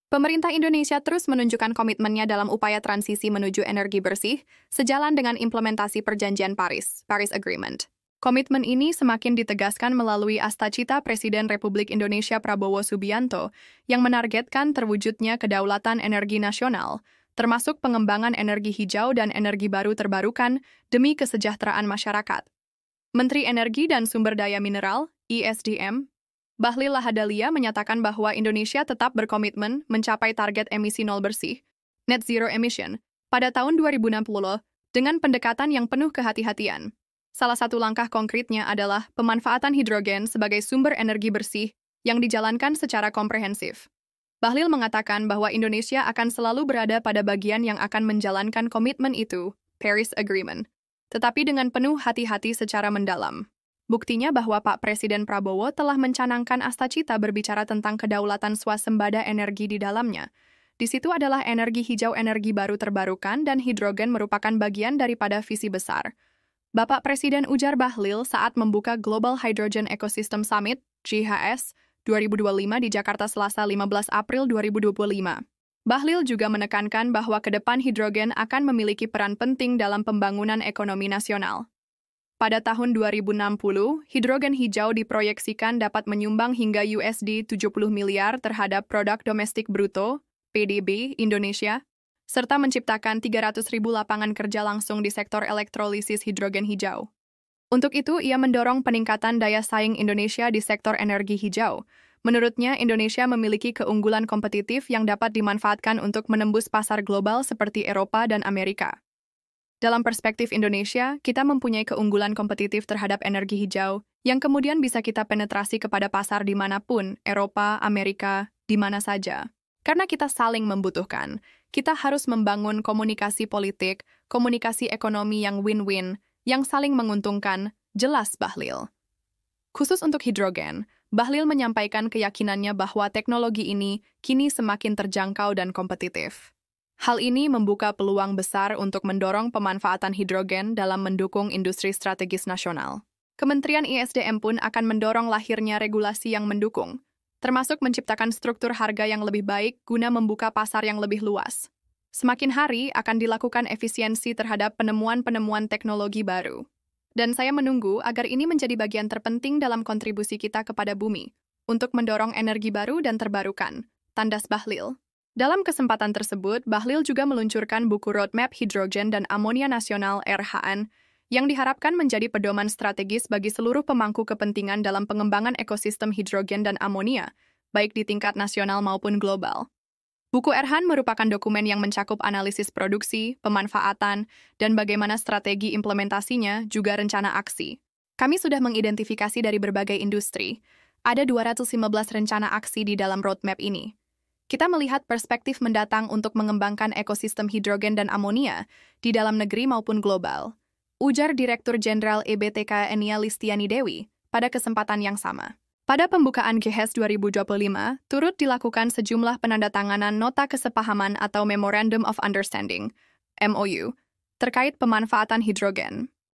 Pemerintah Indonesia terus menunjukkan komitmennya dalam upaya transisi menuju energi bersih, sejalan dengan implementasi Perjanjian Paris, Paris Agreement. Komitmen ini semakin ditegaskan melalui Astacita Presiden Republik Indonesia Prabowo Subianto yang menargetkan terwujudnya kedaulatan energi nasional, termasuk pengembangan energi hijau dan energi baru terbarukan demi kesejahteraan masyarakat. Menteri Energi dan Sumber Daya Mineral, (ESDM), Bahlil Lahadalia menyatakan bahwa Indonesia tetap berkomitmen mencapai target emisi nol bersih, net zero emission, pada tahun 2060 dengan pendekatan yang penuh kehati-hatian. Salah satu langkah konkretnya adalah pemanfaatan hidrogen sebagai sumber energi bersih yang dijalankan secara komprehensif. Bahlil mengatakan bahwa Indonesia akan selalu berada pada bagian yang akan menjalankan komitmen itu, Paris Agreement, tetapi dengan penuh hati-hati secara mendalam. Buktinya bahwa Pak Presiden Prabowo telah mencanangkan Astacita berbicara tentang kedaulatan swasembada energi di dalamnya. Di situ adalah energi hijau, energi baru terbarukan, dan hidrogen merupakan bagian daripada visi besar. Bapak Presiden, ujar Bahlil saat membuka Global Hydrogen Ecosystem Summit, GHS, 2025 di Jakarta Selasa 15 April 2025. Bahlil juga menekankan bahwa ke depan hidrogen akan memiliki peran penting dalam pembangunan ekonomi nasional. Pada tahun 2060, hidrogen hijau diproyeksikan dapat menyumbang hingga USD 70 miliar terhadap produk domestik bruto, PDB, Indonesia, serta menciptakan 300.000 lapangan kerja langsung di sektor elektrolisis hidrogen hijau. Untuk itu, ia mendorong peningkatan daya saing Indonesia di sektor energi hijau. Menurutnya, Indonesia memiliki keunggulan kompetitif yang dapat dimanfaatkan untuk menembus pasar global seperti Eropa dan Amerika. Dalam perspektif Indonesia, kita mempunyai keunggulan kompetitif terhadap energi hijau yang kemudian bisa kita penetrasi kepada pasar dimanapun, Eropa, Amerika, di mana saja. Karena kita saling membutuhkan, kita harus membangun komunikasi politik, komunikasi ekonomi yang win-win, yang saling menguntungkan, jelas Bahlil. Khusus untuk hidrogen, Bahlil menyampaikan keyakinannya bahwa teknologi ini kini semakin terjangkau dan kompetitif. Hal ini membuka peluang besar untuk mendorong pemanfaatan hidrogen dalam mendukung industri strategis nasional. Kementerian ISDM pun akan mendorong lahirnya regulasi yang mendukung, termasuk menciptakan struktur harga yang lebih baik guna membuka pasar yang lebih luas. Semakin hari akan dilakukan efisiensi terhadap penemuan-penemuan teknologi baru. Dan saya menunggu agar ini menjadi bagian terpenting dalam kontribusi kita kepada bumi, untuk mendorong energi baru dan terbarukan, tandas Bahlil. Dalam kesempatan tersebut, Bahlil juga meluncurkan buku Roadmap Hidrogen dan Amonia Nasional (RHN) yang diharapkan menjadi pedoman strategis bagi seluruh pemangku kepentingan dalam pengembangan ekosistem hidrogen dan amonia, baik di tingkat nasional maupun global. Buku RHN merupakan dokumen yang mencakup analisis produksi, pemanfaatan, dan bagaimana strategi implementasinya, juga rencana aksi. Kami sudah mengidentifikasi dari berbagai industri. Ada 215 rencana aksi di dalam roadmap ini. Kita melihat perspektif mendatang untuk mengembangkan ekosistem hidrogen dan amonia di dalam negeri maupun global, ujar Direktur Jenderal EBTK Enia Listiani Dewi pada kesempatan yang sama. Pada pembukaan GHS 2025, turut dilakukan sejumlah penandatanganan nota kesepahaman atau Memorandum of Understanding, MOU, terkait pemanfaatan hidrogen.